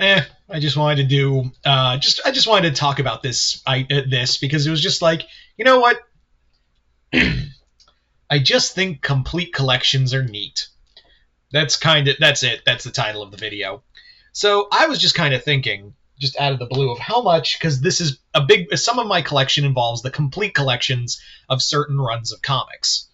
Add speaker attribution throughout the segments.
Speaker 1: I just wanted to do I just wanted to talk about this because it was just like, you know what? I just think complete collections are neat. That's it. That's the title of the video. So I was just kind of thinking, just out of the blue, of how much, because this is some of my collection involves the complete collections of certain runs of comics.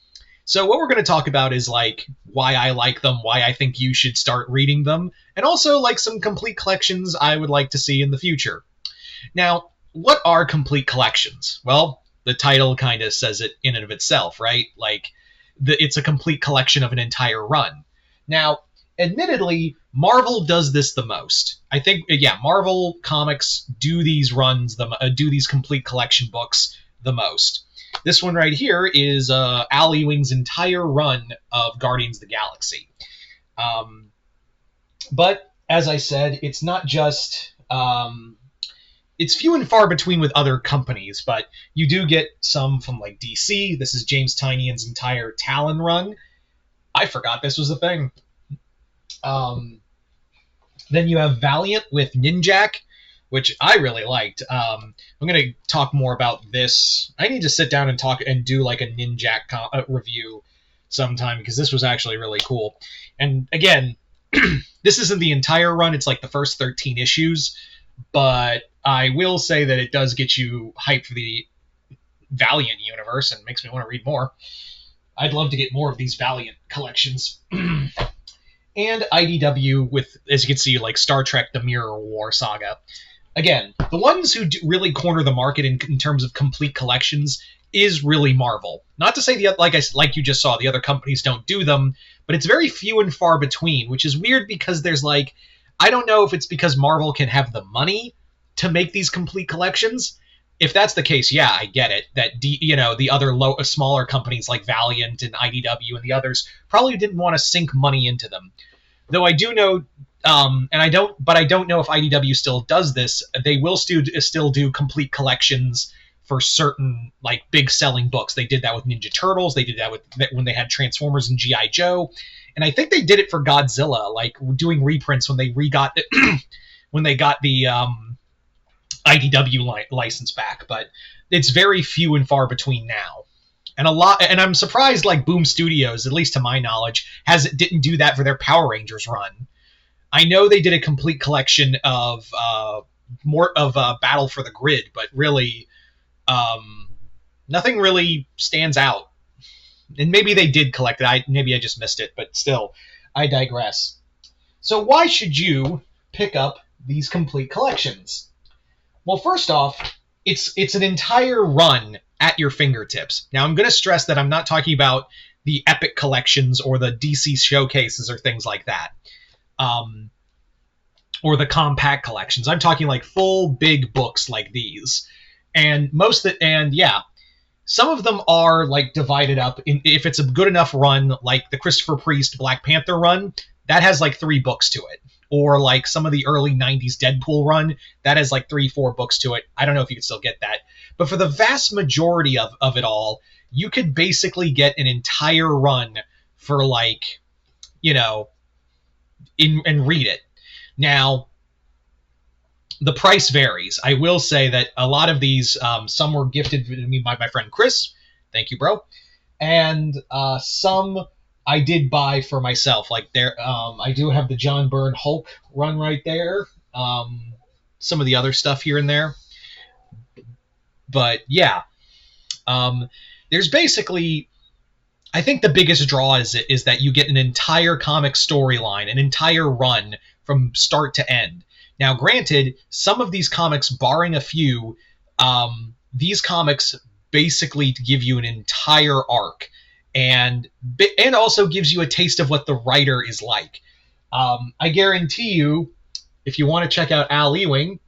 Speaker 1: So what we're going to talk about is like why I like them, why I think you should start reading them, and also like some complete collections I would like to see in the future. Now, what are complete collections? Well, the title kind of says it in and of itself, right? Like it's a complete collection of an entire run. Now, admittedly, Marvel does this the most. I think, yeah, Marvel Comics do these do these complete collection books the most. This one right here is Al Ewing's entire run of Guardians of the Galaxy. But, as I said, it's not just... it's few and far between with other companies, but you do get some from like DC. This is James Tynion's entire Talon run. I forgot this was a thing. Then you have Valiant with Ninjak, which I really liked. I'm going to talk more about this. I need to sit down and talk and do like a Ninjak review sometime, because this was actually really cool. And again, this isn't the entire run. It's like the first 13 issues, but I will say that it does get you hyped for the Valiant universe and makes me want to read more. I'd love to get more of these Valiant collections. And IDW with, as you can see, like Star Trek The Mirror War Saga. Again, the ones who really corner the market in terms of complete collections is really Marvel. Not to say like you just saw, the other companies don't do them, but it's very few and far between, which is weird because there's like, I don't know if it's because Marvel can have the money to make these complete collections. If that's the case, yeah, I get it. That the other smaller companies like Valiant and IDW and the others probably didn't want to sink money into them. Though I do know, I don't know if IDW still does this. They will still do complete collections for certain like big selling books. They did that with Ninja Turtles. They did that when they had Transformers and G.I. Joe, and I think they did it for Godzilla, like doing reprints when they when they got the IDW license back. But it's very few and far between now. And I'm surprised like Boom Studios, at least to my knowledge, didn't do that for their Power Rangers run. I know they did a complete collection of Battle for the Grid, but really nothing really stands out. And maybe they did collect it. Maybe I just missed it, but still, I digress. So why should you pick up these complete collections? Well, first off, it's an entire run at your fingertips. Now, I'm going to stress that I'm not talking about the Epic collections or the DC showcases or things like that, or the compact collections. I'm talking like full big books like these, and some of them are like divided up. If it's a good enough run, like the Christopher Priest Black Panther run, that has like 3 books to it. Or like some of the early 90s Deadpool run, that has like 3-4 books to it. I don't know if you can still get that. But for the vast majority of it all, you could basically get an entire run for like, and read it. Now, the price varies. I will say that a lot of these, some were gifted to me by my friend Chris. Thank you, bro. And some I did buy for myself. Like I do have the John Byrne Hulk run right there. Some of the other stuff here and there. But yeah, there's basically, I think the biggest draw is that you get an entire comic storyline, an entire run from start to end. Now, granted, some of these comics, barring a few, these comics basically give you an entire arc. And also gives you a taste of what the writer is like. I guarantee you, if you want to check out Al Ewing,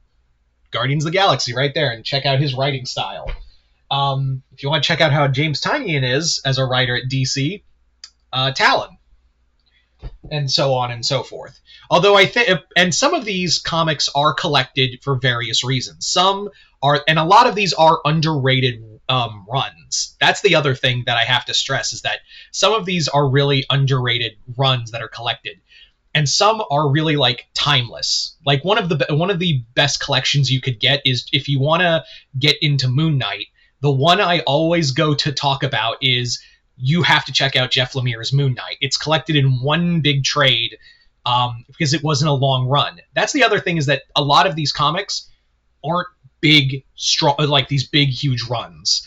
Speaker 1: Guardians of the Galaxy right there, and check out his writing style. If you want to check out how James Tynion is as a writer at DC, Talon. And so on and so forth. Although and some of these comics are collected for various reasons. Some are, and a lot of these are underrated runs. That's the other thing that I have to stress, is that some of these are really underrated runs that are collected. and some are really like timeless. Like one of the best collections you could get is, if you want to get into Moon Knight, the one I always go to talk about is, you have to check out Jeff Lemire's Moon Knight. It's collected in one big trade, because it wasn't a long run. That's the other thing, is that a lot of these comics aren't big, strong, like these big, huge runs.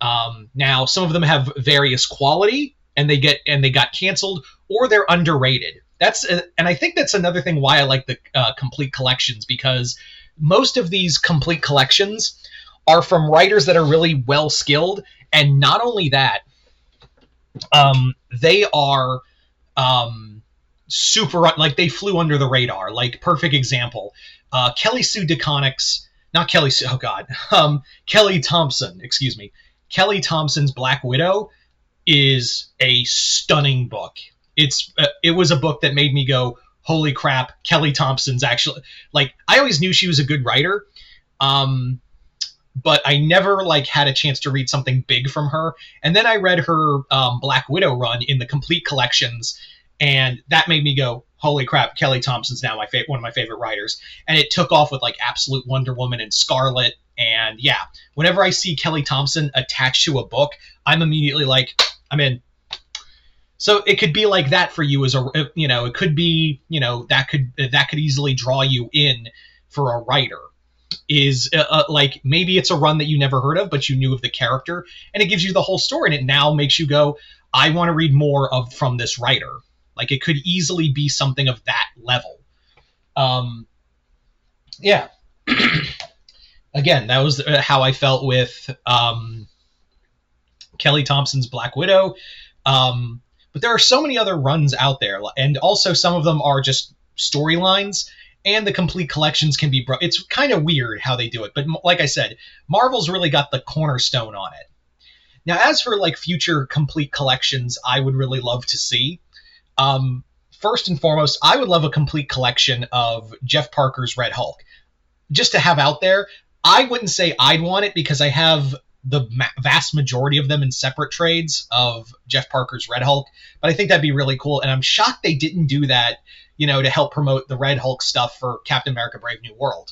Speaker 1: Now, some of them have various quality, and they got canceled, or they're underrated. And I think that's another thing why I like the complete collections, because most of these complete collections are from writers that are really well skilled, and not only that, they are super, like, they flew under the radar. Like, perfect example, Kelly Sue DeConnick's, not Kelly Sue, oh god, Kelly Thompson, excuse me. Kelly Thompson's Black Widow is a stunning book. It was a book that made me go, holy crap, Kelly Thompson's actually, like, I always knew she was a good writer, but I never like had a chance to read something big from her. And then I read her Black Widow run in the complete collections, and that made me go, holy crap, Kelly Thompson's now one of my favorite writers. And it took off with like Absolute Wonder Woman and Scarlet. And yeah, whenever I see Kelly Thompson attached to a book, I'm immediately like, I'm in. So it could be like that for you, as a, it could be, that could easily draw you in for a writer. Is like, maybe it's a run that you never heard of, but you knew of the character, and it gives you the whole story, and it now makes you go, I want to read more from this writer. Like, it could easily be something of that level. Yeah. Again, that was how I felt with Kelly Thompson's Black Widow. But there are so many other runs out there, and also some of them are just storylines, and the complete collections can be it's kind of weird how they do it. But like I said, Marvel's really got the cornerstone on it. Now, as for like future complete collections, I would really love to see. First and foremost, I would love a complete collection of Jeff Parker's Red Hulk, just to have out there. I wouldn't say I'd want it, because I have the vast majority of them in separate trades of Jeff Parker's Red Hulk, but I think that'd be really cool. And I'm shocked they didn't do that, to help promote the Red Hulk stuff for Captain America Brave New World.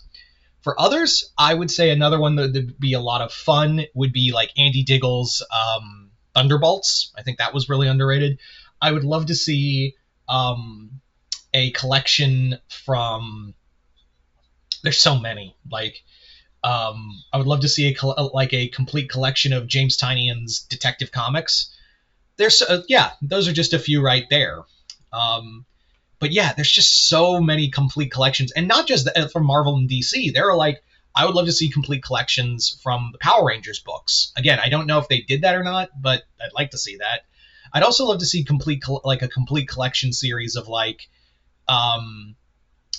Speaker 1: For others, I would say another one that would be a lot of fun would be like Andy Diggle's Thunderbolts. I think that was really underrated. I would love to see a collection from, there's so many, like, I would love to see a complete collection of James Tynion's Detective Comics. There's those are just a few right there. But yeah, there's just so many complete collections, and not just from Marvel and DC. There are I would love to see complete collections from the Power Rangers books. Again, I don't know if they did that or not, but I'd like to see that. I'd also love to see a complete collection series of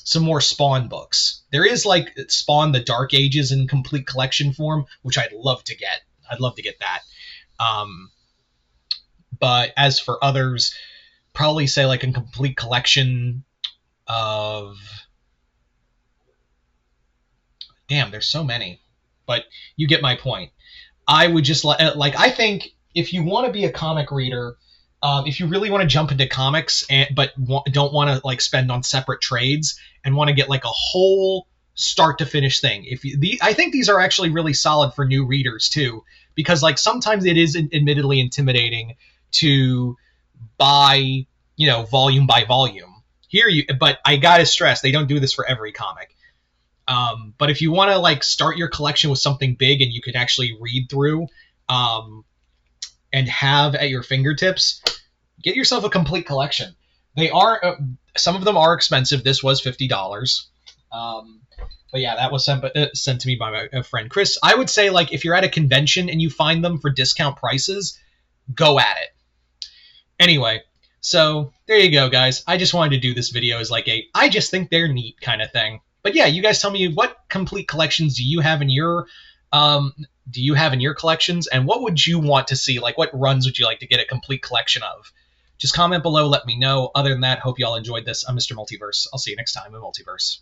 Speaker 1: some more Spawn books. There is Spawn the Dark Ages in complete collection form, which I'd love to get. I'd love to get that. But as for others, probably say a complete collection of, damn, there's so many, but you get my point. I would just I think if you want to be a comic reader, if you really want to jump into comics but don't want to spend on separate trades and want to get a whole start to finish thing, I think these are actually really solid for new readers too, because sometimes it is admittedly intimidating to buy, volume by volume. But I gotta stress, they don't do this for every comic. But if you want to start your collection with something big and you can actually read through, and have at your fingertips, get yourself a complete collection. They are some of them are expensive. This was $50. But yeah, that was sent to me by my friend Chris. I would say if you're at a convention and you find them for discount prices, go at it. Anyway, so there you go, guys. I just wanted to do this video as I just think they're neat kind of thing. But yeah, you guys tell me, what complete collections do you have in your collections, and what would you want to see? What runs would you like to get a complete collection of? Just comment below, let me know. Other than that, hope you all enjoyed this. I'm Mr. Multiverse. I'll see you next time in Multiverse.